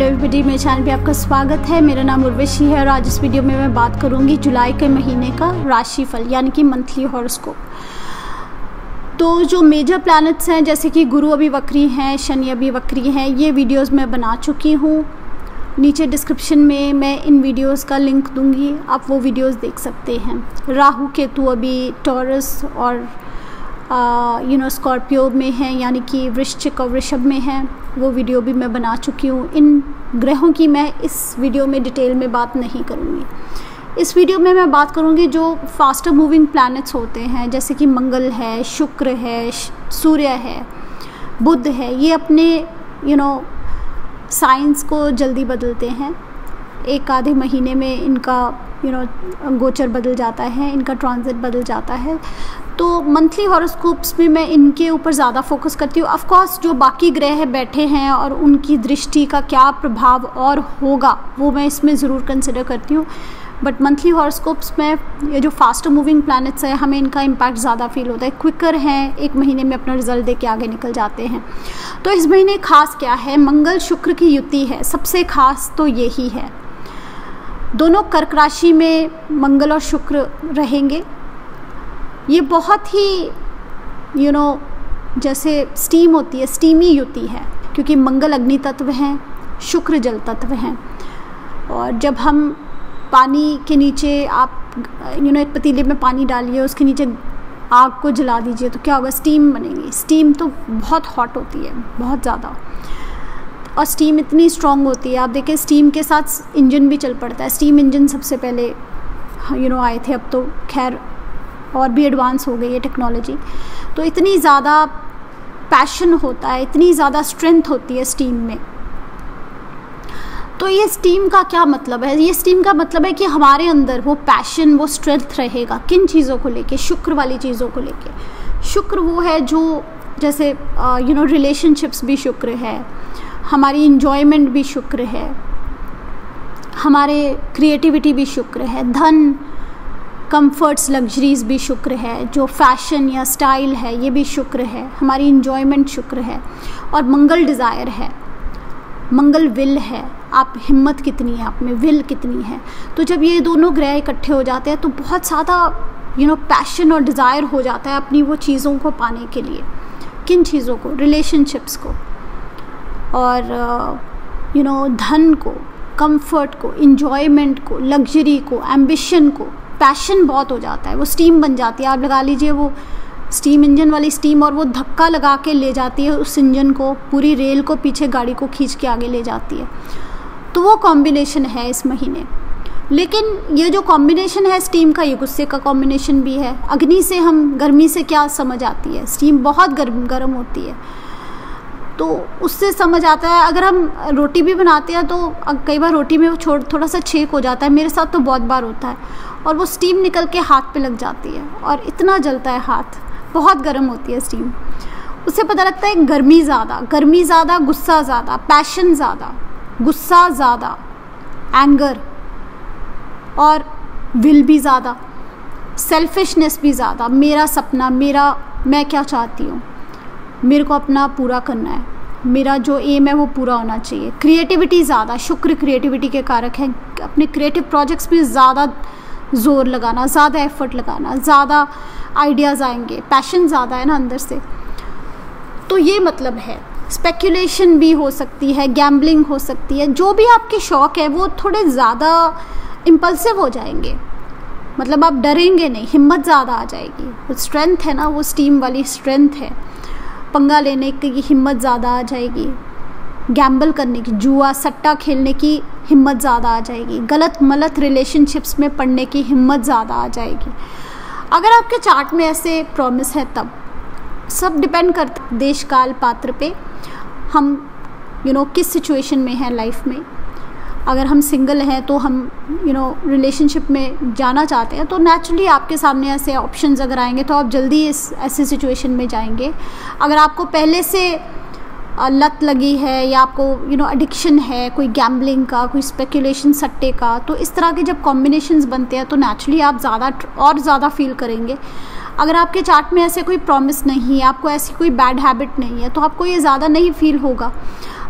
Hello everybody, मेरे channel पे आपका स्वागत है। मेरा नाम उर्वशी है और आज इस वीडियो में मैं बात करूंगी जुलाई के महीने का राशिफल यानी कि मंथली हॉरोस्कोप। तो जो मेजर प्लैनेट्स हैं जैसे कि गुरु अभी वक्री हैं, शनि अभी वक्री हैं, ये वीडियोस मैं बना चुकी हूँ। नीचे डिस्क्रिप्शन में मैं इन वीडियोस का लिंक दूंगी, आप वो वीडियोस देख सकते हैं। राहु केतु अभी टॉरस और स्कॉर्पियो में हैं यानी कि वृश्चिक और वृषभ में हैं, वो वीडियो भी मैं बना चुकी हूँ। इन ग्रहों की मैं इस वीडियो में डिटेल में बात नहीं करूँगी। इस वीडियो में मैं बात करूँगी जो फास्टर मूविंग प्लैनेट्स होते हैं जैसे कि मंगल है, शुक्र है, सूर्य है, बुध है। ये अपने साइंस को जल्दी बदलते हैं, एक आधे महीने में इनका गोचर बदल जाता है, इनका ट्रांजिट बदल जाता है। तो मंथली हॉरोस्कोप्स में मैं इनके ऊपर ज़्यादा फोकस करती हूँ। ऑफ कोर्स जो बाकी ग्रह बैठे हैं और उनकी दृष्टि का क्या प्रभाव और होगा वो मैं इसमें ज़रूर कंसिडर करती हूँ, बट मंथली हॉरोस्कोप्स में ये जो फास्ट मूविंग प्लैनेट्स है हमें इनका इम्पैक्ट ज़्यादा फील होता है, क्विकर हैं, एक महीने में अपना रिजल्ट दे के आगे निकल जाते हैं। तो इस महीने खास क्या है, मंगल शुक्र की युति है, सबसे खास तो यही है। दोनों कर्क राशि में मंगल और शुक्र रहेंगे। ये बहुत ही जैसे स्टीम होती है, स्टीमी युति है, क्योंकि मंगल अग्नि तत्व हैं, शुक्र जल तत्व हैं। और जब हम पानी के नीचे आप एक पतीले में पानी डालिए, उसके नीचे आग को जला दीजिए तो क्या होगा, स्टीम बनेगी। स्टीम तो बहुत हॉट होती है, बहुत ज़्यादा, और स्टीम इतनी स्ट्रॉन्ग होती है। आप देखें स्टीम के साथ इंजन भी चल पड़ता है। स्टीम इंजन सबसे पहले आए थे, अब तो खैर और भी एडवांस हो गई है टेक्नोलॉजी। तो इतनी ज़्यादा पैशन होता है, इतनी ज़्यादा स्ट्रेंथ होती है स्टीम में। तो ये स्टीम का क्या मतलब है, ये स्टीम का मतलब है कि हमारे अंदर वो पैशन, वो स्ट्रेंथ रहेगा। किन चीज़ों को लेके, शुक्र वाली चीज़ों को लेके। शुक्र वो है जो जैसे रिलेशनशिप्स भी शुक्र है, हमारी इंजॉयमेंट भी शुक्र है, हमारे क्रिएटिविटी भी शुक्र है, धन, कंफर्ट्स, लग्जरीज भी शुक्र है, जो फैशन या स्टाइल है ये भी शुक्र है, हमारी इंजॉयमेंट शुक्र है। और मंगल डिज़ायर है, मंगल विल है, आप हिम्मत कितनी है आप में, विल कितनी है। तो जब ये दोनों ग्रह इकट्ठे हो जाते हैं तो बहुत ज़्यादा पैशन और डिज़ायर हो जाता है अपनी वो चीज़ों को पाने के लिए। किन चीज़ों को, रिलेशनशिप्स को, और धन को, कंफर्ट को, इंजॉयमेंट को, लग्जरी को, एम्बिशन को। पैशन बहुत हो जाता है, वो स्टीम बन जाती है। आप लगा लीजिए वो स्टीम इंजन वाली स्टीम, और वो धक्का लगा के ले जाती है उस इंजन को, पूरी रेल को, पीछे गाड़ी को खींच के आगे ले जाती है। तो वो कॉम्बिनेशन है इस महीने। लेकिन ये जो कॉम्बिनेशन है स्टीम का, ये गुस्से का कॉम्बिनेशन भी है। अग्नि से हम, गर्मी से क्या समझ आती है, स्टीम बहुत गर्म होती है, तो उससे समझ आता है। अगर हम रोटी भी बनाते हैं तो कई बार रोटी में वो थोड़ा सा छेक हो जाता है, मेरे साथ तो बहुत बार होता है, और वो स्टीम निकल के हाथ पे लग जाती है और इतना जलता है हाथ, बहुत गर्म होती है स्टीम। उससे पता लगता है गर्मी ज़्यादा, गुस्सा ज़्यादा, पैशन ज़्यादा, गुस्सा ज़्यादा, एंगर, और विल भी ज़्यादा, सेल्फिशनेस भी ज़्यादा। मेरा सपना, मैं क्या चाहती हूँ, मेरे को अपना पूरा करना है, मेरा जो एम है वो पूरा होना चाहिए। क्रिएटिविटी ज़्यादा, शुक्र क्रिएटिविटी के कारक हैं, अपने क्रिएटिव प्रोजेक्ट्स में ज़्यादा जोर लगाना, ज़्यादा एफर्ट लगाना, ज़्यादा आइडियाज़ आएंगे, पैशन ज़्यादा है ना अंदर से। तो ये मतलब है। स्पेक्यूलेशन भी हो सकती है, गैम्बलिंग हो सकती है, जो भी आपके शौक़ है वो थोड़े ज़्यादा इम्पल्सिव हो जाएंगे, मतलब आप डरेंगे नहीं, हिम्मत ज़्यादा आ जाएगी। वो स्ट्रेंथ है ना, वो स्टीम वाली स्ट्रेंथ है, पंगा लेने की हिम्मत ज़्यादा आ जाएगी, गैम्बल करने की, जुआ सट्टा खेलने की हिम्मत ज़्यादा आ जाएगी, गलत मलत रिलेशनशिप्स में पड़ने की हिम्मत ज़्यादा आ जाएगी। अगर आपके चार्ट में ऐसे प्रॉमिस है तब सब डिपेंड करता देश काल पात्र पे, हम किस सिचुएशन में हैं लाइफ में। अगर हम सिंगल हैं तो हम रिलेशनशिप में जाना चाहते हैं तो नेचुरली आपके सामने ऐसे ऑप्शंस अगर आएंगे तो आप जल्दी ऐसे सिचुएशन में जाएंगे। अगर आपको पहले से लत लगी है या आपको एडिक्शन है कोई गैम्बलिंग का, कोई स्पेकुलेशन सट्टे का, तो इस तरह के जब कॉम्बिनेशंस बनते हैं तो नेचुरली आप ज़्यादा फील करेंगे। अगर आपके चार्ट में ऐसे कोई प्रॉमिस नहीं है, आपको ऐसी कोई बैड हैबिट नहीं है, तो आपको ये ज़्यादा नहीं फील होगा।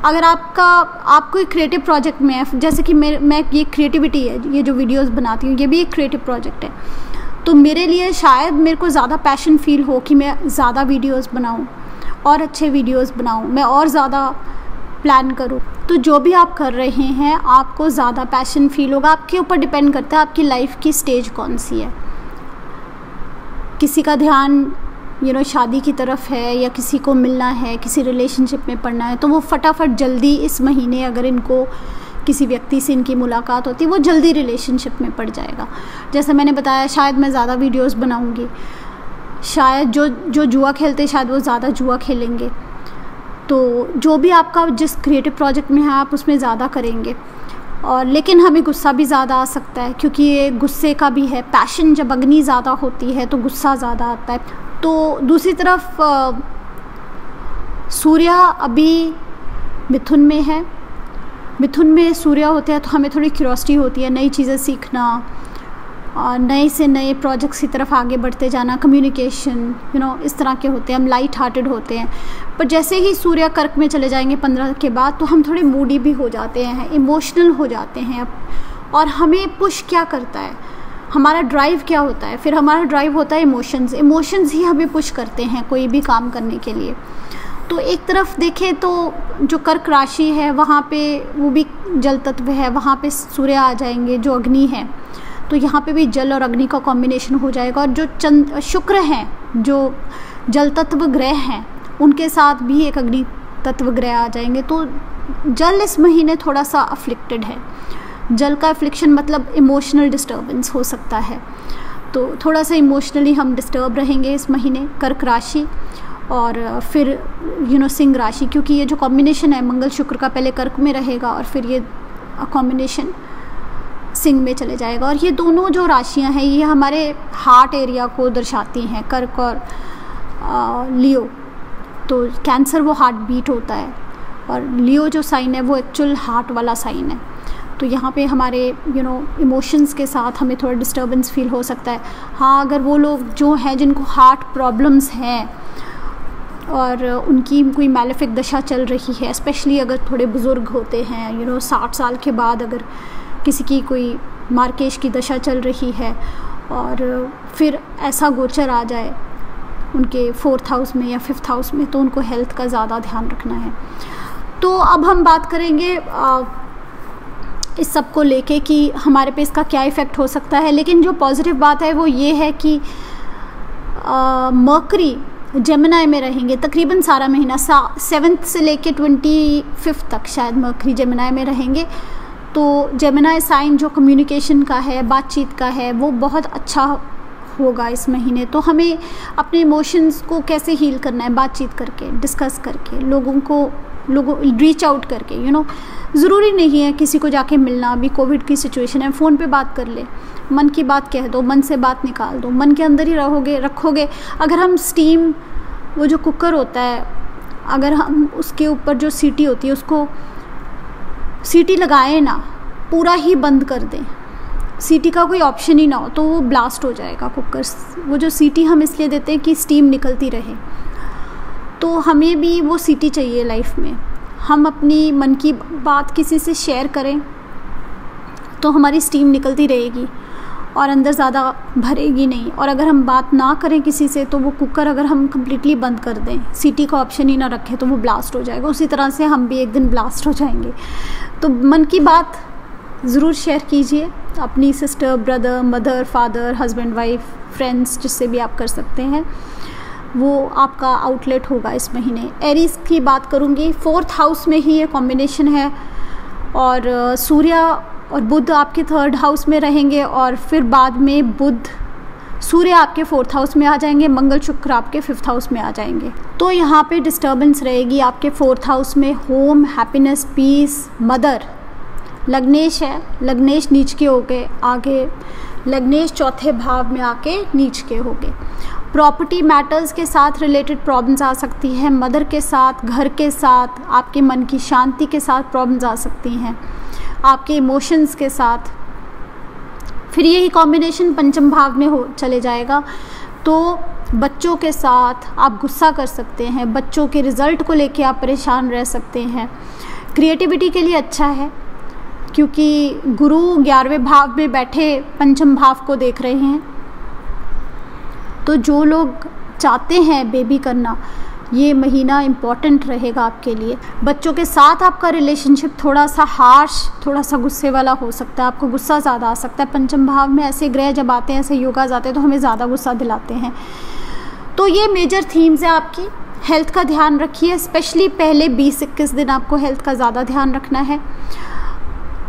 अगर आप कोई क्रिएटिव प्रोजेक्ट में है, जैसे कि मैं ये क्रिएटिविटी है, ये जो वीडियोस बनाती हूँ ये भी एक क्रिएटिव प्रोजेक्ट है, तो मेरे लिए शायद मेरे को ज़्यादा पैशन फील हो कि मैं ज़्यादा वीडियोस बनाऊँ और अच्छे वीडियोस बनाऊँ, मैं और ज़्यादा प्लान करूँ। तो जो भी आप कर रहे हैं आपको ज़्यादा पैशन फील होगा। आपके ऊपर डिपेंड करता है आपकी लाइफ की स्टेज कौन सी है। किसी का ध्यान शादी की तरफ है, या किसी को मिलना है, किसी रिलेशनशिप में पड़ना है, तो वो फटाफट जल्दी इस महीने अगर इनको किसी व्यक्ति से इनकी मुलाकात होती है वो जल्दी रिलेशनशिप में पड़ जाएगा। जैसे मैंने बताया शायद मैं ज़्यादा वीडियोस बनाऊंगी, शायद जो जुआ खेलते शायद वो ज़्यादा जुआ खेलेंगे। तो जो भी आपका जिस क्रिएटिव प्रोजेक्ट में है आप उसमें ज़्यादा करेंगे। और लेकिन हमें गुस्सा भी ज़्यादा आ सकता है, क्योंकि ये गुस्से का भी है। पैशन जब अग्नि ज़्यादा होती है तो गुस्सा ज़्यादा आता है। तो दूसरी तरफ सूर्य अभी मिथुन में है। मिथुन में सूर्य होते हैं तो हमें थोड़ी क्यूरियोसिटी होती है, नई चीज़ें सीखना, नए से नए प्रोजेक्ट्स की तरफ आगे बढ़ते जाना, कम्युनिकेशन इस तरह के होते हैं। हम लाइट हार्टेड होते हैं। पर जैसे ही सूर्य कर्क में चले जाएंगे 15 के बाद, तो हम थोड़े मूडी भी हो जाते हैं, इमोशनल हो जाते हैं। और हमें पुश क्या करता है, हमारा ड्राइव क्या होता है? फिर हमारा ड्राइव होता है इमोशंस ही हमें पुश करते हैं कोई भी काम करने के लिए। तो एक तरफ देखें तो जो कर्क राशि है वहाँ पे वो भी जल तत्व है, वहाँ पे सूर्य आ जाएंगे जो अग्नि है, तो यहाँ पे भी जल और अग्नि का कॉम्बिनेशन हो जाएगा। और जो शुक्र हैं, जो जल तत्व ग्रह हैं, उनके साथ भी एक अग्नि तत्व ग्रह आ जाएंगे। तो जल इस महीने थोड़ा सा अफ्लिक्टेड है। जल का अफ्लिक्शन मतलब इमोशनल डिस्टर्बेंस हो सकता है। तो थोड़ा सा इमोशनली हम डिस्टर्ब रहेंगे इस महीने, कर्क राशि। और फिर सिंह राशि, क्योंकि ये जो कॉम्बिनेशन है मंगल शुक्र का पहले कर्क में रहेगा और फिर ये कॉम्बिनेशन सिंह में चले जाएगा। और ये दोनों जो राशियां हैं ये हमारे हार्ट एरिया को दर्शाती हैं, कर्क और लियो। तो कैंसर वो हार्ट बीट होता है, और लियो जो साइन है वो एक्चुअल हार्ट वाला साइन है। तो यहाँ पे हमारे इमोशंस के साथ हमें थोड़ा डिस्टर्बेंस फील हो सकता है। हाँ, अगर वो लोग जो हैं जिनको हार्ट प्रॉब्लम्स हैं और उनकी कोई मैलेफिक दशा चल रही है, स्पेशली अगर थोड़े बुज़ुर्ग होते हैं 60 साल के बाद अगर किसी की कोई मार्केश की दशा चल रही है और फिर ऐसा गोचर आ जाए उनके 4th हाउस में या 5th हाउस में, तो उनको हेल्थ का ज़्यादा ध्यान रखना है। तो अब हम बात करेंगे इस सब को लेके कि हमारे पे इसका क्या इफ़ेक्ट हो सकता है। लेकिन जो पॉजिटिव बात है वो ये है कि मर्करी जेमिनाई में रहेंगे तकरीबन सारा महीना, 7th से लेके 25th तक शायद मर्करी जेमिनाई में रहेंगे। तो जेमिनाई साइन जो कम्युनिकेशन का है, बातचीत का है, वो बहुत अच्छा होगा इस महीने। तो हमें अपने इमोशंस को कैसे हील करना है, बातचीत करके, डिस्कस करके, लोगों रीच आउट करके। ज़रूरी नहीं है किसी को जाके मिलना। अभी कोविड की सिचुएशन है, फ़ोन पे बात कर ले, मन की बात कह दो, मन से बात निकाल दो, मन के अंदर ही रखोगे। अगर हम स्टीम, वो जो कुकर होता है, अगर हम उसके ऊपर जो सीटी होती है उसको सीटी लगाएं ना, पूरा ही बंद कर दें, सीटी का कोई ऑप्शन ही ना हो, तो वो ब्लास्ट हो जाएगा कुकर। वो जो सीटी हम इसलिए देते हैं कि स्टीम निकलती रहे। तो हमें भी वो सीटी चाहिए लाइफ में। हम अपनी मन की बात किसी से शेयर करें तो हमारी स्टीम निकलती रहेगी और अंदर ज़्यादा भरेगी नहीं। और अगर हम बात ना करें किसी से तो वो कुकर अगर हम कम्प्लीटली बंद कर दें, सीटी का ऑप्शन ही ना रखें, तो वो ब्लास्ट हो जाएगा। उसी तरह से हम भी एक दिन ब्लास्ट हो जाएंगे। तो मन की बात ज़रूर शेयर कीजिए अपनी sister, brother, mother, father, husband, wife, friends, जिससे भी आप कर सकते हैं। वो आपका आउटलेट होगा इस महीने। एरीज की बात करूँगी, 4th हाउस में ही ये कॉम्बिनेशन है और सूर्य और बुध आपके 3rd हाउस में रहेंगे और फिर बाद में बुध सूर्य आपके 4th हाउस में आ जाएंगे, मंगल शुक्र आपके 5th हाउस में आ जाएंगे। तो यहाँ पे डिस्टर्बेंस रहेगी आपके 4th हाउस में। होम, हैप्पीनेस, पीस, मदर, लग्नेश है, लग्नेश नीच के हो गए आगे, लग्नेश 4थे भाव में आके नीच के हो गए। प्रॉपर्टी मैटर्स के साथ रिलेटेड प्रॉब्लम्स आ सकती है, मदर के साथ, घर के साथ, आपके मन की शांति के साथ प्रॉब्लम्स आ सकती हैं, आपके इमोशंस के साथ। फिर यही कॉम्बिनेशन 5th भाव में हो चले जाएगा। तो बच्चों के साथ आप गुस्सा कर सकते हैं, बच्चों के रिज़ल्ट को लेके आप परेशान रह सकते हैं, क्रिएटिविटी के लिए अच्छा है, क्योंकि गुरु 11वें भाव में बैठे पंचम भाव को देख रहे हैं। तो जो लोग चाहते हैं बेबी करना, ये महीना इम्पॉर्टेंट रहेगा आपके लिए। बच्चों के साथ आपका रिलेशनशिप थोड़ा सा हार्श, थोड़ा सा गुस्से वाला हो सकता है, आपको गुस्सा ज़्यादा आ सकता है। पंचम भाव में ऐसे ग्रह जब आते हैं, ऐसे योगाज आते हैं, तो हमें ज़्यादा गुस्सा दिलाते हैं। तो ये मेजर थीम्स है आपकी। हेल्थ का ध्यान रखिए, स्पेशली पहले 20-21 दिन आपको हेल्थ का ज़्यादा ध्यान रखना है।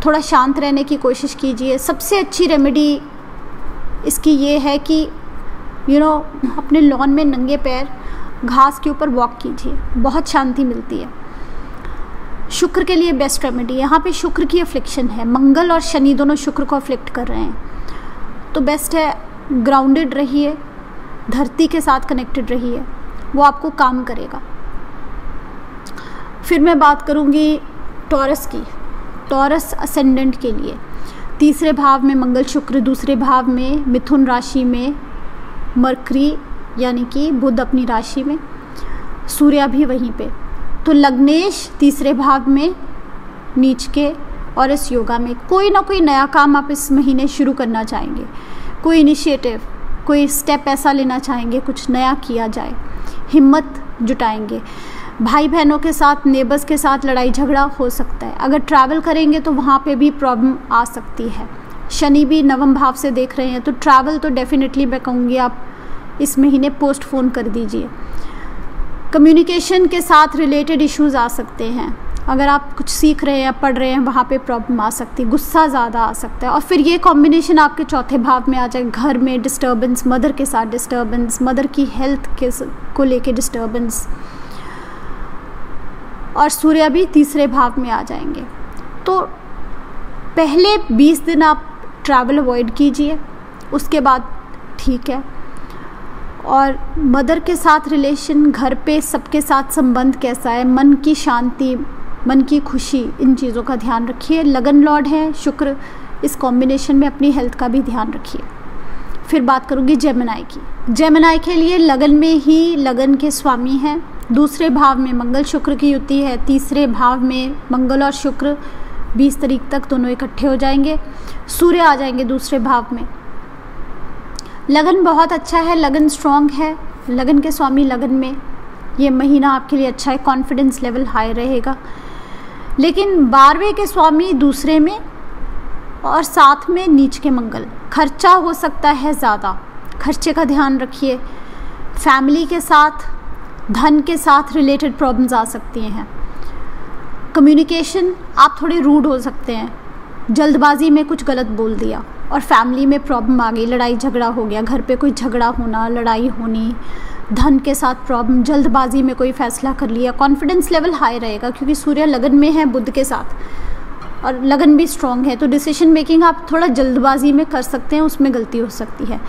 थोड़ा शांत रहने की कोशिश कीजिए। सबसे अच्छी रेमेडी इसकी ये है कि अपने लॉन में नंगे पैर घास के ऊपर वॉक कीजिए, बहुत शांति मिलती है। शुक्र के लिए बेस्ट रेमेडी, यहाँ पे शुक्र की अफ्लिक्शन है, मंगल और शनि दोनों शुक्र को अफ्लिक्ट कर रहे हैं, तो बेस्ट है ग्राउंडेड रहिए, धरती के साथ कनेक्टेड रहिए, वो आपको काम करेगा। फिर मैं बात करूँगी टॉरस की। टॉरस असेंडेंट के लिए 3रे भाव में मंगल शुक्र, 2रे भाव में मिथुन राशि में मरकरी यानी कि बुध अपनी राशि में, सूर्य भी वहीं पे, तो लग्नेश 3रे भाव में नीच के और इस योगा में कोई ना कोई नया काम आप इस महीने शुरू करना चाहेंगे, कोई इनिशिएटिव, कोई स्टेप ऐसा लेना चाहेंगे, कुछ नया किया जाए, हिम्मत जुटाएंगे। भाई बहनों के साथ, नेबर्स के साथ लड़ाई झगड़ा हो सकता है। अगर ट्रैवल करेंगे तो वहाँ पे भी प्रॉब्लम आ सकती है। शनि भी 9वें भाव से देख रहे हैं, तो ट्रैवल तो डेफिनेटली मैं कहूँगी आप इस महीने पोस्टपोन कर दीजिए। कम्युनिकेशन के साथ रिलेटेड इश्यूज आ सकते हैं। अगर आप कुछ सीख रहे हैं या पढ़ रहे हैं, वहाँ पे प्रॉब्लम आ सकती है, गुस्सा ज़्यादा आ सकता है। और फिर ये कॉम्बिनेशन आपके 4थे भाव में आ जाए, घर में डिस्टर्बेंस, मदर के साथ डिस्टर्बेंस, मदर की हेल्थ को लेके डिस्टर्बेंस, और सूर्य भी 3रे भाव में आ जाएंगे। तो पहले 20 दिन आप ट्रैवल अवॉइड कीजिए, उसके बाद ठीक है। और मदर के साथ रिलेशन, घर पे सबके साथ संबंध कैसा है, मन की शांति, मन की खुशी, इन चीज़ों का ध्यान रखिए। लगन लॉर्ड है शुक्र, इस कॉम्बिनेशन में अपनी हेल्थ का भी ध्यान रखिए। फिर बात करूँगी जेमिनी की। जेमिनी के लिए लगन में ही लगन के स्वामी हैं, 2रे भाव में मंगल शुक्र की युति है, 3रे भाव में मंगल और शुक्र 20 तारीख तक दोनों इकट्ठे हो जाएंगे, सूर्य आ जाएंगे 2रे भाव में। लगन बहुत अच्छा है, लगन स्ट्रॉन्ग है, लगन के स्वामी लगन में, ये महीना आपके लिए अच्छा है, कॉन्फिडेंस लेवल हाई रहेगा। लेकिन 12वें के स्वामी 2रे में और साथ में नीच के मंगल, खर्चा हो सकता है ज़्यादा, खर्चे का ध्यान रखिए। फैमिली के साथ, धन के साथ रिलेटेड प्रॉब्लम्स आ सकती हैं। कम्युनिकेशन, आप थोड़े रूड हो सकते हैं, जल्दबाजी में कुछ गलत बोल दिया और फैमिली में प्रॉब्लम आ गई, लड़ाई झगड़ा हो गया, घर पे कोई झगड़ा होना, लड़ाई होनी, धन के साथ प्रॉब्लम, जल्दबाजी में कोई फैसला कर लिया। कॉन्फिडेंस लेवल हाई रहेगा क्योंकि सूर्य लगन में है बुध के साथ और लगन भी स्ट्रॉन्ग है, तो डिसीजन मेकिंग आप थोड़ा जल्दबाजी में कर सकते हैं, उसमें गलती हो सकती है।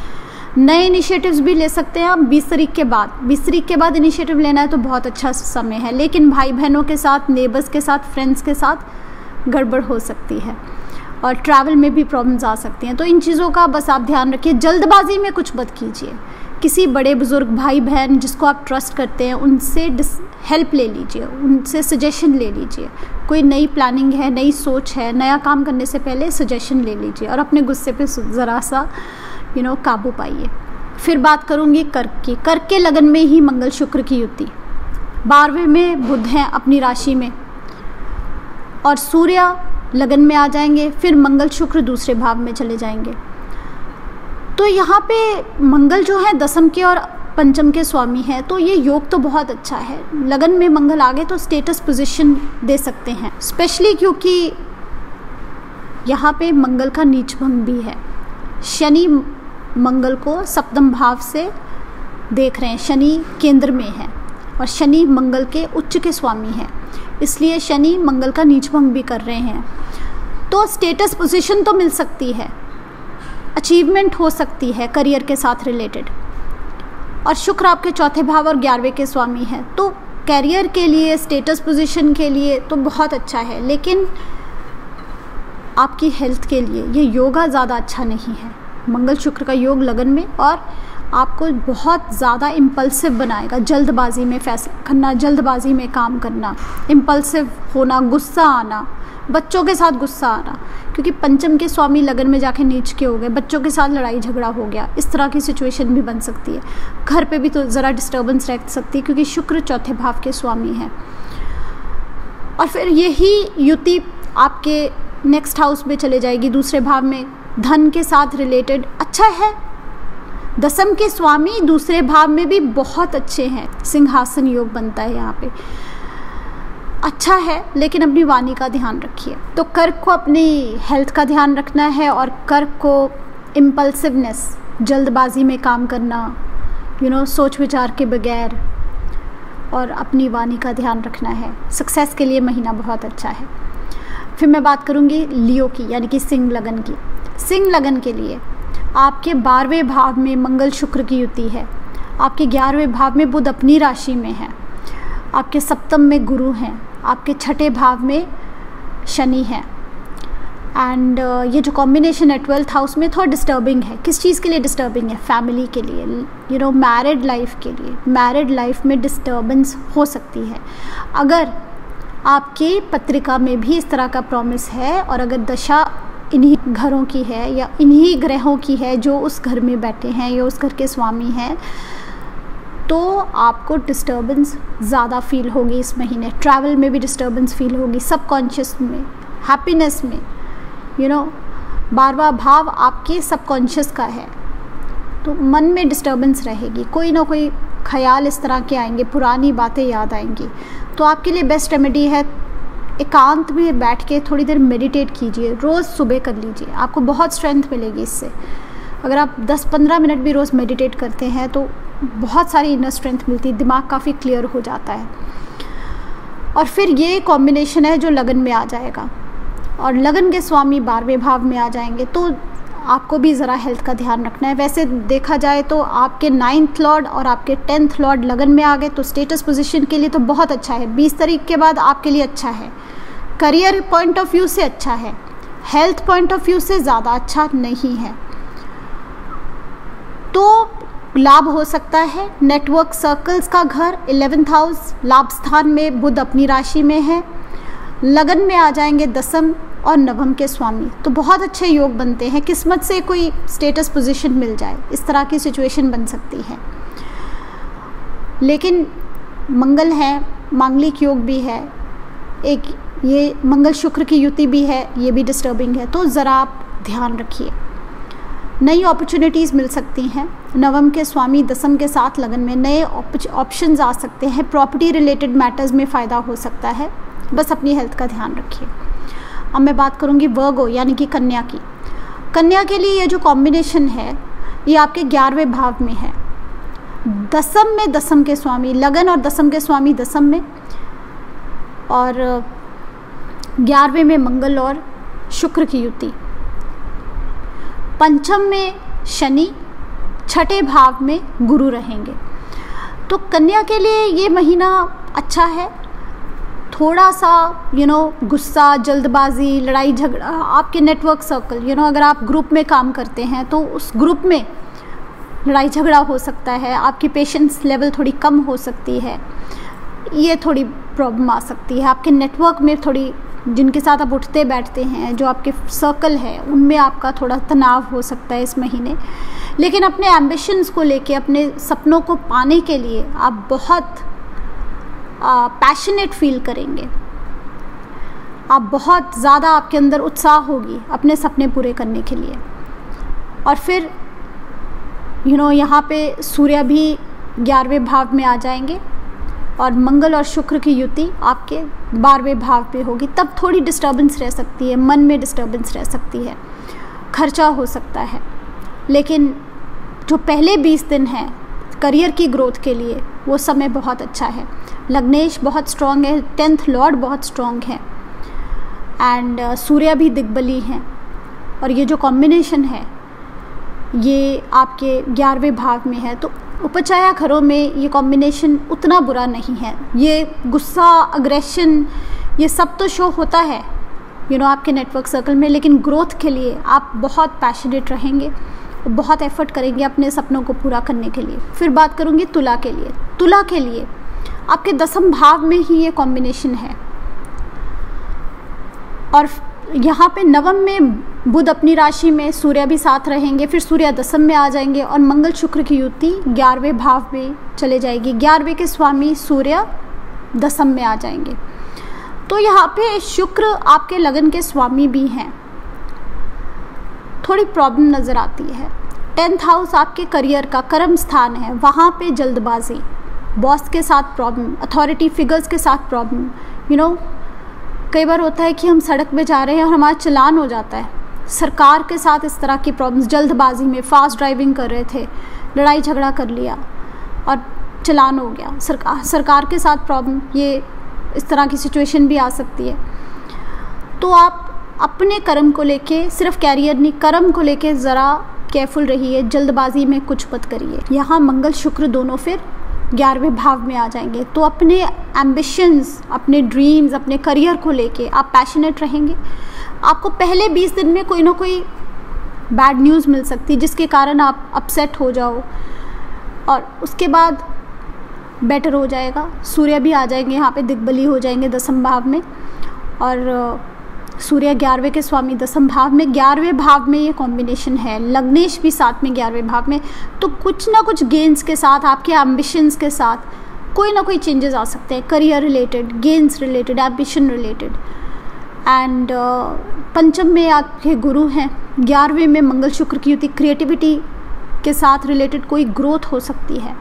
नए इनिशिएटिव्स भी ले सकते हैं आप 20 तारीख के बाद। 20 तारीख के बाद इनिशिएटिव लेना है तो बहुत अच्छा समय है, लेकिन भाई बहनों के साथ, नेबर्स के साथ, फ्रेंड्स के साथ गड़बड़ हो सकती है और ट्रैवल में भी प्रॉब्लम्स आ सकती हैं। तो इन चीज़ों का बस आप ध्यान रखिए, जल्दबाजी में कुछ मत कीजिए। किसी बड़े बुजुर्ग, भाई बहन जिसको आप ट्रस्ट करते हैं, उनसे हेल्प ले लीजिए, उनसे सजेशन ले लीजिए। कोई नई प्लानिंग है, नई सोच है, नया काम करने से पहले सजेशन ले लीजिए और अपने गुस्से पे ज़रा सा काबू पाइए। फिर बात करूँगी कर्क की। कर्क के लगन में ही मंगल शुक्र की युति, 12वें में बुध हैं अपनी राशि में और सूर्य लगन में आ जाएंगे, फिर मंगल शुक्र 2रे भाव में चले जाएंगे। तो यहाँ पे मंगल जो है 10म के और 5म के स्वामी हैं, तो ये योग तो बहुत अच्छा है। लगन में मंगल आ गए तो स्टेटस पोजीशन दे सकते हैं, स्पेशली क्योंकि यहाँ पे मंगल का नीच भंग भी है। शनि मंगल को 7म भाव से देख रहे हैं, शनि केंद्र में है और शनि मंगल के उच्च के स्वामी हैं, इसलिए शनि मंगल का नीच भंग भी कर रहे हैं। तो स्टेटस पोजीशन तो मिल सकती है, अचीवमेंट हो सकती है करियर के साथ रिलेटेड, और शुक्र आपके 4थे भाव और 11वें के स्वामी हैं, तो करियर के लिए, स्टेटस पोजीशन के लिए तो बहुत अच्छा है। लेकिन आपकी हेल्थ के लिए ये योगा ज़्यादा अच्छा नहीं है। मंगल शुक्र का योग लगन में और आपको बहुत ज़्यादा इम्पल्सिव बनाएगा, जल्दबाजी में फैसला करना, जल्दबाजी में काम करना, इम्पल्सिव होना, गुस्सा आना, बच्चों के साथ गुस्सा आना, क्योंकि पंचम के स्वामी लगन में जाके नीच के हो गए, बच्चों के साथ लड़ाई झगड़ा हो गया, इस तरह की सिचुएशन भी बन सकती है। घर पे भी तो ज़रा डिस्टर्बेंस रह सकती है, क्योंकि शुक्र चौथे भाव के स्वामी हैं। और फिर यही युति आपके नेक्स्ट हाउस में चले जाएगी, दूसरे भाव में, धन के साथ रिलेटेड अच्छा है। दसम के स्वामी दूसरे भाव में भी बहुत अच्छे हैं, सिंहासन योग बनता है यहाँ पे, अच्छा है। लेकिन अपनी वाणी का ध्यान रखिए। तो कर्क को अपनी हेल्थ का ध्यान रखना है, और कर्क को इम्पल्सिवनेस, जल्दबाजी में काम करना, सोच विचार के बगैर, और अपनी वाणी का ध्यान रखना है। सक्सेस के लिए महीना बहुत अच्छा है। फिर मैं बात करूँगी लियो की, यानी कि सिंह लगन की। सिंह लगन के लिए आपके 12वें भाव में मंगल शुक्र की युति है, आपके 11वें भाव में बुध अपनी राशि में है, आपके सप्तम में गुरु हैं, आपके 6ठे भाव में शनि है। एंड ये जो कॉम्बिनेशन है 12th हाउस में थोड़ा डिस्टर्बिंग है। किस चीज़ के लिए डिस्टर्बिंग है? फैमिली के लिए, मैरिड लाइफ के लिए। मैरिड लाइफ में डिस्टर्बेंस हो सकती है। अगर आपकी पत्रिका में भी इस तरह का प्रॉमिस है, और अगर दशा इन्हीं घरों की है या इन्हीं ग्रहों की है जो उस घर में बैठे हैं या उस घर के स्वामी हैं, तो आपको डिस्टर्बेंस ज़्यादा फील होगी इस महीने। ट्रैवल में भी डिस्टर्बेंस फील होगी, सबकॉन्शियस में, हैप्पीनेस में। 12वां भाव आपके सबकॉन्शियस का है, तो मन में डिस्टर्बेंस रहेगी, कोई ना कोई ख्याल इस तरह के आएंगे, पुरानी बातें याद आएंगी। तो आपके लिए बेस्ट रेमेडी है, एकांत में बैठ के थोड़ी देर मेडिटेट कीजिए, रोज़ सुबह कर लीजिए, आपको बहुत स्ट्रेंथ मिलेगी इससे। अगर आप 10-15 मिनट भी रोज़ मेडिटेट करते हैं तो बहुत सारी इनर स्ट्रेंथ मिलती है, दिमाग काफ़ी क्लियर हो जाता है। और फिर ये कॉम्बिनेशन है जो लगन में आ जाएगा, और लगन के स्वामी 12वें भाव में आ जाएंगे, तो आपको भी ज़रा हेल्थ का ध्यान रखना है। वैसे देखा जाए तो आपके 9th लॉर्ड और आपके 10th लॉर्ड लगन में आ गए, तो स्टेटस पोजीशन के लिए तो बहुत अच्छा है। 20 तारीख के बाद आपके लिए अच्छा है, करियर पॉइंट ऑफ व्यू से अच्छा है, हेल्थ पॉइंट ऑफ व्यू से ज़्यादा अच्छा नहीं है। तो लाभ हो सकता है। नेटवर्क सर्कल्स का घर 11th हाउस, लाभ स्थान में बुध अपनी राशि में है, लगन में आ जाएंगे दसम और नवम के स्वामी, तो बहुत अच्छे योग बनते हैं। किस्मत से कोई स्टेटस पोजीशन मिल जाए, इस तरह की सिचुएशन बन सकती है। लेकिन मंगल है, मांगलिक योग भी है, एक ये मंगल शुक्र की युति भी है, ये भी डिस्टर्बिंग है, तो ज़रा आप ध्यान रखिए। नई अपॉर्चुनिटीज़ मिल सकती हैं। नवम के स्वामी दसम के साथ लगन में नए ऑप्शंस आ सकते हैं। प्रॉपर्टी रिलेटेड मैटर्स में फ़ायदा हो सकता है, बस अपनी हेल्थ का ध्यान रखिए। अब मैं बात करूंगी वर्गो यानी कि कन्या की। कन्या के लिए ये जो कॉम्बिनेशन है ये आपके 11वें भाव में है, दसम में दसम के स्वामी, लगन और दसम के स्वामी दसम में, और 11वें में मंगल और शुक्र की युति, पंचम में शनि, 6ठे भाव में गुरु रहेंगे। तो कन्या के लिए ये महीना अच्छा है। थोड़ा सा गुस्सा, जल्दबाजी, लड़ाई झगड़ा, आपके नेटवर्क सर्कल, अगर आप ग्रुप में काम करते हैं तो उस ग्रुप में लड़ाई झगड़ा हो सकता है, आपकी पेशेंस लेवल थोड़ी कम हो सकती है, ये थोड़ी प्रॉब्लम आ सकती है। आपके नेटवर्क में थोड़ी, जिनके साथ आप उठते बैठते हैं, जो आपके सर्कल है, उनमें आपका थोड़ा तनाव हो सकता है इस महीने। लेकिन अपने एम्बिशंस को लेके, अपने सपनों को पाने के लिए आप बहुत पैशनेट फील करेंगे, आप बहुत ज़्यादा, आपके अंदर उत्साह होगी अपने सपने पूरे करने के लिए। और फिर यहाँ पे सूर्य भी 11वें भाव में आ जाएंगे, और मंगल और शुक्र की युति आपके 12वें भाव पे होगी। तब थोड़ी डिस्टर्बेंस रह सकती है, मन में डिस्टर्बेंस रह सकती है, खर्चा हो सकता है। लेकिन जो पहले 20 दिन हैं करियर की ग्रोथ के लिए, वो समय बहुत अच्छा है। लग्नेश बहुत स्ट्रॉन्ग है, 10th लॉर्ड बहुत स्ट्रॉन्ग है, एंड सूर्य भी दिग्बली हैं, और ये जो कॉम्बिनेशन है ये आपके 11वें भाव में है। तो उपचाया घरों में ये कॉम्बिनेशन उतना बुरा नहीं है। ये गुस्सा, अग्रेशन, ये सब तो शो होता है आपके नेटवर्क सर्कल में, लेकिन ग्रोथ के लिए आप बहुत पैशनेट रहेंगे बहुत एफर्ट करेंगे अपने सपनों को पूरा करने के लिए। फिर बात करूँगी तुला के लिए। तुला के लिए आपके 10वें भाव में ही ये कॉम्बिनेशन है, और यहाँ पे 9वें में बुध अपनी राशि में, सूर्य भी साथ रहेंगे, फिर सूर्य 10वें में आ जाएंगे और मंगल शुक्र की युति 11वें भाव में चले जाएगी। 11वें के स्वामी सूर्य 10वें में आ जाएंगे। तो यहाँ पे शुक्र आपके लगन के स्वामी भी हैं। थोड़ी प्रॉब्लम नज़र आती है। 10th हाउस आपके करियर का कर्म स्थान है, वहाँ पे जल्दबाजी, बॉस के साथ प्रॉब्लम, अथॉरिटी फिगर्स के साथ प्रॉब्लम। कई बार होता है कि हम सड़क पे जा रहे हैं और हमारा चालान हो जाता है। सरकार के साथ इस तरह की प्रॉब्लम्स, जल्दबाजी में फास्ट ड्राइविंग कर रहे थे, लड़ाई झगड़ा कर लिया और चालान हो गया। सरकार के साथ प्रॉब्लम, ये इस तरह की सिचुएशन भी आ सकती है। तो आप अपने कर्म को लेके, सिर्फ कैरियर नहीं, कर्म को लेके ज़रा केयरफुल रहिए, जल्दबाजी में कुछ मत करिए। यहाँ मंगल शुक्र दोनों फिर 11वें भाव में आ जाएंगे। तो अपने एम्बिशंस, अपने ड्रीम्स, अपने करियर को लेके आप पैशनेट रहेंगे। आपको पहले 20 दिन में कोई ना कोई बैड न्यूज़ मिल सकती है जिसके कारण आप अपसेट हो जाओ, और उसके बाद बेटर हो जाएगा। सूर्य भी आ जाएंगे यहाँ पे, दिग्बली हो जाएंगे 10वें भाव में, और सूर्य 11वें के स्वामी 10वें भाव में। 11वें भाव में ये कॉम्बिनेशन है, लग्नेश भी साथ में 11वें भाव में। तो कुछ ना कुछ गेन्स के साथ, आपके एम्बिशंस के साथ कोई ना कोई चेंजेस आ सकते हैं, career related, gains related, ambition related. And पंचम में आपके गुरु हैं, 11वें में मंगल शुक्र की युति, क्रिएटिविटी के साथ रिलेटेड कोई ग्रोथ हो सकती है,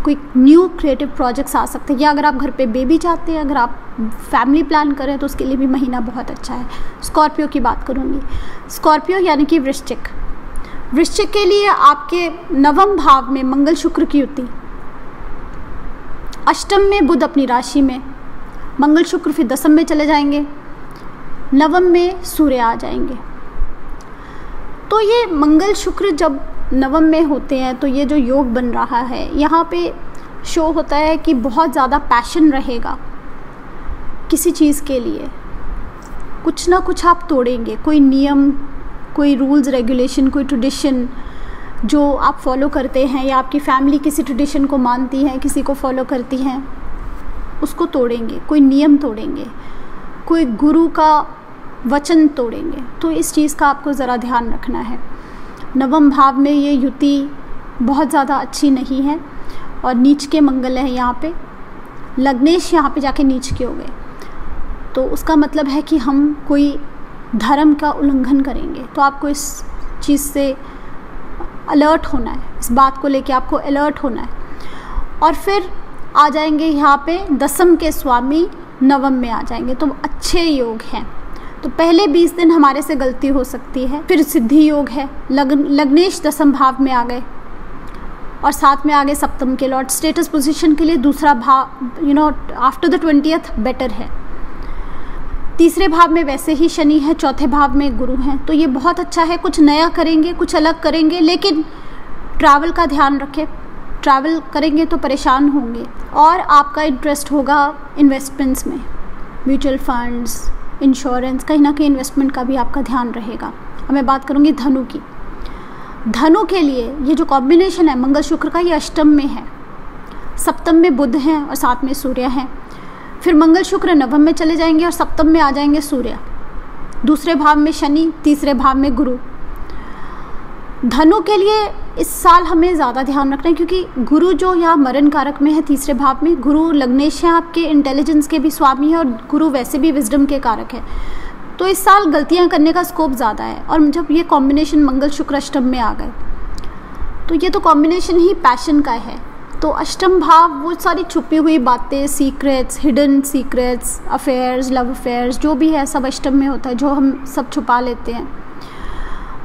कोई न्यू क्रिएटिव प्रोजेक्ट्स आ सकते हैं, या अगर आप घर पे बेबी चाहते हैं, अगर आप फैमिली प्लान करें तो उसके लिए भी महीना बहुत अच्छा है। स्कॉर्पियो की बात करूँगी। स्कॉर्पियो यानी कि वृश्चिक। वृश्चिक के लिए आपके 9वें भाव में मंगल शुक्र की युति, अष्टम में बुध अपनी राशि में, मंगल शुक्र फिर 10वें में चले जाएंगे, 9वें में सूर्य आ जाएंगे। तो ये मंगल शुक्र जब 9वें में होते हैं तो ये जो योग बन रहा है, यहाँ पे शो होता है कि बहुत ज़्यादा पैशन रहेगा किसी चीज़ के लिए। कुछ ना कुछ आप तोड़ेंगे, कोई नियम, कोई रूल्स रेगुलेशन, कोई ट्रेडिशन जो आप फॉलो करते हैं, या आपकी फैमिली किसी ट्रेडिशन को मानती है, किसी को फॉलो करती हैं, उसको तोड़ेंगे, कोई नियम तोड़ेंगे, कोई गुरु का वचन तोड़ेंगे। तो इस चीज़ का आपको ज़रा ध्यान रखना है। 9वें भाव में ये युति बहुत ज़्यादा अच्छी नहीं है, और नीच के मंगल है यहाँ पे, लग्नेश यहाँ पे जाके नीच के हो गए। तो उसका मतलब है कि हम कोई धर्म का उल्लंघन करेंगे। तो आपको इस चीज़ से अलर्ट होना है, इस बात को लेके आपको अलर्ट होना है। और फिर आ जाएंगे यहाँ पे 10वें के स्वामी 9वें में आ जाएंगे, तो अच्छे योग हैं। तो पहले 20 दिन हमारे से गलती हो सकती है। फिर सिद्धि योग है, लग्नेश 10वें भाव में आ गए, और साथ में आगे सप्तम के लॉर्ड। स्टेटस पोजीशन के लिए दूसरा भाव आफ्टर द 20th बेटर है। तीसरे भाव में वैसे ही शनि है, चौथे भाव में गुरु हैं, तो ये बहुत अच्छा है। कुछ नया करेंगे, कुछ अलग करेंगे, लेकिन ट्रैवल का ध्यान रखें। ट्रैवल करेंगे तो परेशान होंगे। और आपका इंटरेस्ट होगा इन्वेस्टमेंट्स में, म्यूचुअल फंड्स, इंश्योरेंस, कहीं ना कहीं इन्वेस्टमेंट का भी आपका ध्यान रहेगा। अब मैं बात करूँगी धनु की। धनु के लिए ये जो कॉम्बिनेशन है मंगल शुक्र का, ये अष्टम में है, सप्तम में बुध हैं और साथ में सूर्य हैं। फिर मंगल शुक्र 9वें में चले जाएंगे और सप्तम में आ जाएंगे सूर्य, दूसरे भाव में शनि, तीसरे भाव में गुरु। धनु के लिए इस साल हमें ज़्यादा ध्यान रखना है, क्योंकि गुरु जो यहाँ मरण कारक में है, तीसरे भाव में गुरु लग्नेश है, आपके इंटेलिजेंस के भी स्वामी है, और गुरु वैसे भी विजडम के कारक है। तो इस साल गलतियाँ करने का स्कोप ज़्यादा है। और जब ये कॉम्बिनेशन मंगल शुक्र अष्टम में आ गए, तो ये तो कॉम्बिनेशन ही पैशन का है। तो अष्टम भाव वो सारी छुपी हुई बातें, secrets, hidden secrets, affairs, love affairs, जो भी है सब अष्टम में होता है, जो हम सब छुपा लेते हैं।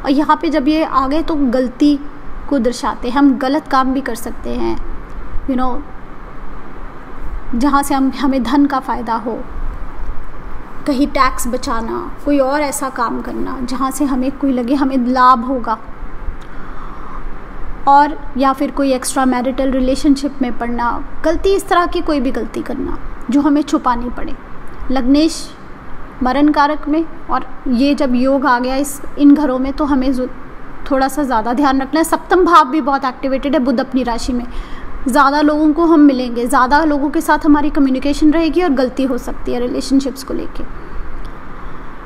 और यहाँ पे जब ये आ गए तो गलती को दर्शाते हैं। हम गलत काम भी कर सकते हैं, जहाँ से हमें धन का फ़ायदा हो, कहीं टैक्स बचाना, कोई और ऐसा काम करना जहाँ से हमें कोई लगे हमें लाभ होगा, और या फिर कोई एक्स्ट्रा मैरिटल रिलेशनशिप में पड़ना, गलती इस तरह की कोई भी गलती करना जो हमें छुपानी पड़े। लग्नेश मरण कारक में, और ये जब योग आ गया इन घरों में, तो हमें थोड़ा सा ज़्यादा ध्यान रखना है। सप्तम भाव भी बहुत एक्टिवेटेड है, बुध अपनी राशि में, ज़्यादा लोगों को हम मिलेंगे, ज़्यादा लोगों के साथ हमारी कम्युनिकेशन रहेगी और गलती हो सकती है रिलेशनशिप्स को लेके।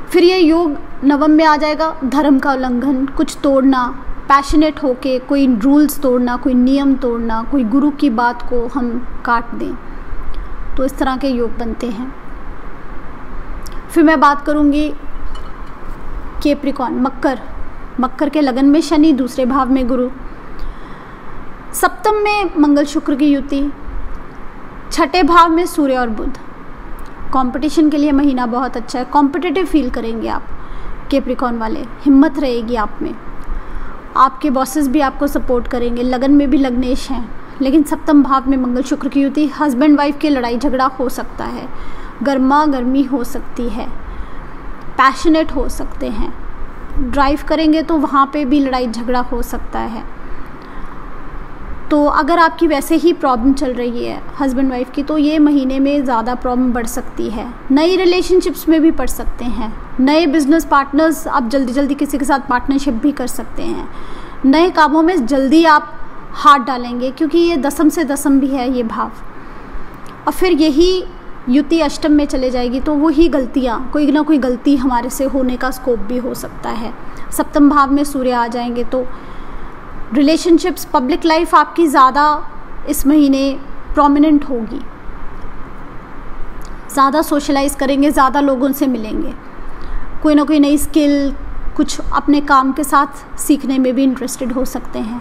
फिर ये योग नवम में आ जाएगा, धर्म का उल्लंघन, कुछ तोड़ना, पैशनेट होके कोई रूल्स तोड़ना, कोई नियम तोड़ना, कोई गुरु की बात को हम काट दें, तो इस तरह के योग बनते हैं। फिर मैं बात करूँगी कैप्रिकॉर्न, मकर के लगन में शनि, दूसरे भाव में गुरु, सप्तम में मंगल शुक्र की युति, छठे भाव में सूर्य और बुध। कंपटीशन के लिए महीना बहुत अच्छा है, कॉम्पिटिटिव फील करेंगे आप कैप्रिकॉर्न वाले, हिम्मत रहेगी आप में, आपके बॉसेस भी आपको सपोर्ट करेंगे, लगन में भी लग्नेश हैं। लेकिन सप्तम भाव में मंगल शुक्र की युति, हस्बैंड वाइफ के लड़ाई झगड़ा हो सकता है, गर्मा गर्मी हो सकती है, पैशनेट हो सकते हैं, ड्राइव करेंगे तो वहाँ पे भी लड़ाई झगड़ा हो सकता है। तो अगर आपकी वैसे ही प्रॉब्लम चल रही है हस्बैंड वाइफ की, तो ये महीने में ज़्यादा प्रॉब्लम बढ़ सकती है। नई रिलेशनशिप्स में भी पड़ सकते हैं, नए बिजनेस पार्टनर्स, आप जल्दी जल्दी किसी के साथ पार्टनरशिप भी कर सकते हैं, नए कामों में जल्दी आप हाथ डालेंगे, क्योंकि ये दसम से दसम भी है ये भाव। और फिर यही युति अष्टम में चले जाएगी, तो वही गलतियाँ, कोई ना कोई गलती हमारे से होने का स्कोप भी हो सकता है। सप्तम भाव में सूर्य आ जाएंगे तो रिलेशनशिप्स, पब्लिक लाइफ आपकी ज़्यादा इस महीने प्रोमिनेंट होगी, ज़्यादा सोशलाइज करेंगे, ज़्यादा लोगों से मिलेंगे, कोई ना कोई नई स्किल, कुछ अपने काम के साथ सीखने में भी इंटरेस्टेड हो सकते हैं।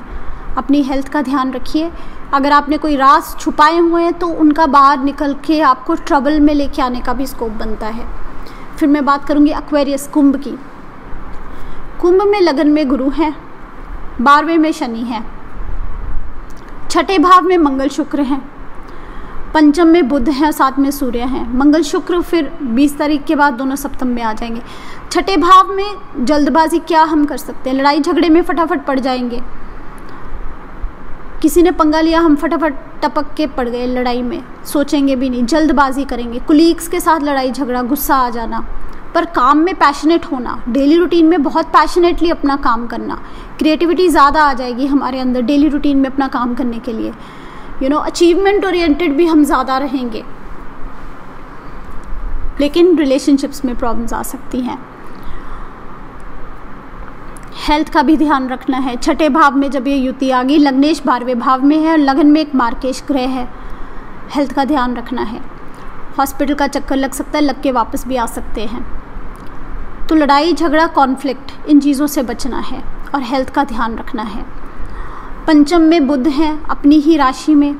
अपनी हेल्थ का ध्यान रखिए, अगर आपने कोई राज छुपाए हुए हैं तो उनका बाहर निकल के आपको ट्रबल में लेके आने का भी स्कोप बनता है। फिर मैं बात करूँगी एक्वेरियस, कुंभ की। कुंभ में लगन में गुरु हैं, 12वें में शनि है, छठे भाव में मंगल शुक्र हैं, पंचम में बुध हैं, 7 में सूर्य हैं। मंगल शुक्र फिर 20 तारीख के बाद दोनों सप्तम में आ जाएंगे। छठे भाव में जल्दबाजी क्या हम कर सकते हैं, लड़ाई झगड़े में फटाफट पड़ जाएंगे, किसी ने पंगा लिया, हम फटाफट टपक के पड़ गए लड़ाई में, सोचेंगे भी नहीं, जल्दबाजी करेंगे, कुलीग्स के साथ लड़ाई झगड़ा, गुस्सा आ जाना। पर काम में पैशनेट होना, डेली रूटीन में बहुत पैशनेटली अपना काम करना, क्रिएटिविटी ज़्यादा आ जाएगी हमारे अंदर डेली रूटीन में अपना काम करने के लिए, अचीवमेंट ओरिएंटेड भी हम ज़्यादा रहेंगे। लेकिन रिलेशनशिप्स में प्रॉब्लम्स आ सकती हैं, हेल्थ का भी ध्यान रखना है। छठे भाव में जब ये युति आ गई, लग्नेश 12वें भाव में है और लगन में एक मार्केश ग्रह है, हेल्थ का ध्यान रखना है। हॉस्पिटल का चक्कर लग सकता है, लग के वापस भी आ सकते हैं। तो लड़ाई झगड़ा, कॉन्फ्लिक्ट, इन चीज़ों से बचना है और हेल्थ का ध्यान रखना है। पंचम में बुध हैं अपनी ही राशि में,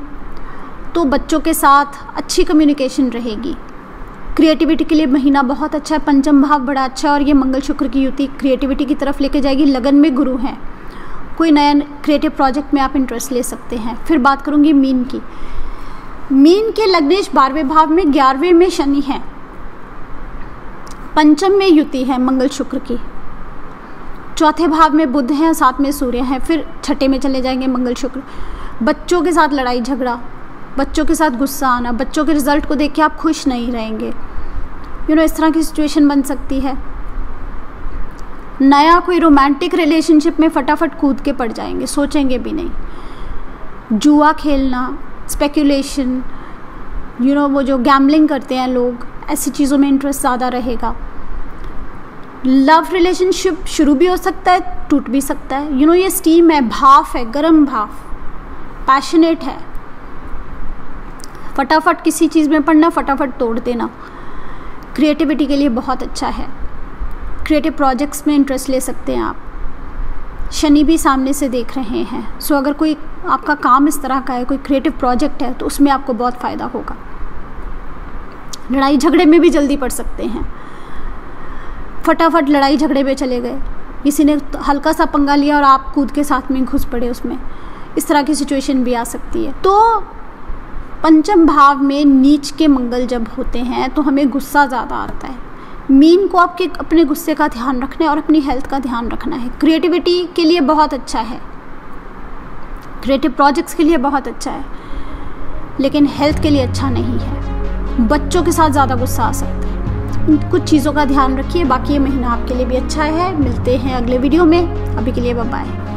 तो बच्चों के साथ अच्छी कम्युनिकेशन रहेगी। क्रिएटिविटी के लिए महीना बहुत अच्छा है, पंचम भाव बड़ा अच्छा है और ये मंगल शुक्र की युति क्रिएटिविटी की तरफ लेके जाएगी। लगन में गुरु हैं, कोई नया क्रिएटिव प्रोजेक्ट में आप इंटरेस्ट ले सकते हैं। फिर बात करूँगी मीन की। मीन के लग्नेश 12वें भाव में, 11वें में शनि है, पंचम में युति है मंगल शुक्र की, चौथे भाव में बुध हैं, 7 में सूर्य हैं। फिर छठे में चले जाएंगे मंगल शुक्र। बच्चों के साथ लड़ाई झगड़ा, बच्चों के साथ गुस्सा आना, बच्चों के रिजल्ट को देख के आप खुश नहीं रहेंगे, इस तरह की सिचुएशन बन सकती है। नया कोई रोमांटिक रिलेशनशिप में फटाफट कूद के पड़ जाएंगे, सोचेंगे भी नहीं। जुआ खेलना, स्पेकुलेशन, वो जो गैम्बलिंग करते हैं लोग, ऐसी चीज़ों में इंटरेस्ट ज़्यादा रहेगा। लव रिलेशनशिप शुरू भी हो सकता है, टूट भी सकता है। ये स्टीम है, भाफ है, गर्म भाफ, पैशनेट है, फटाफट किसी चीज़ में पढ़ना, फटाफट तोड़ देना। क्रिएटिविटी के लिए बहुत अच्छा है, क्रिएटिव प्रोजेक्ट्स में इंटरेस्ट ले सकते हैं आप। शनि भी सामने से देख रहे हैं, सो अगर कोई आपका काम इस तरह का है, कोई क्रिएटिव प्रोजेक्ट है, तो उसमें आपको बहुत फ़ायदा होगा। लड़ाई झगड़े में भी जल्दी पड़ सकते हैं, फटाफट लड़ाई झगड़े में चले गए, किसी ने हल्का सा पंगा लिया और आप कूद के साथ में घुस पड़े उसमें, इस तरह की सिचुएशन भी आ सकती है। तो पंचम भाव में नीच के मंगल जब होते हैं तो हमें गुस्सा ज़्यादा आता है। मीन को आपके अपने गुस्से का ध्यान रखना है और अपनी हेल्थ का ध्यान रखना है। क्रिएटिविटी के लिए बहुत अच्छा है, क्रिएटिव प्रोजेक्ट्स के लिए बहुत अच्छा है, लेकिन हेल्थ के लिए अच्छा नहीं है। बच्चों के साथ ज़्यादा गुस्सा आ सकता है, कुछ चीज़ों का ध्यान रखिए। बाकी ये महीना आपके लिए भी अच्छा है। मिलते हैं अगले वीडियो में, अभी के लिए बाय बाय।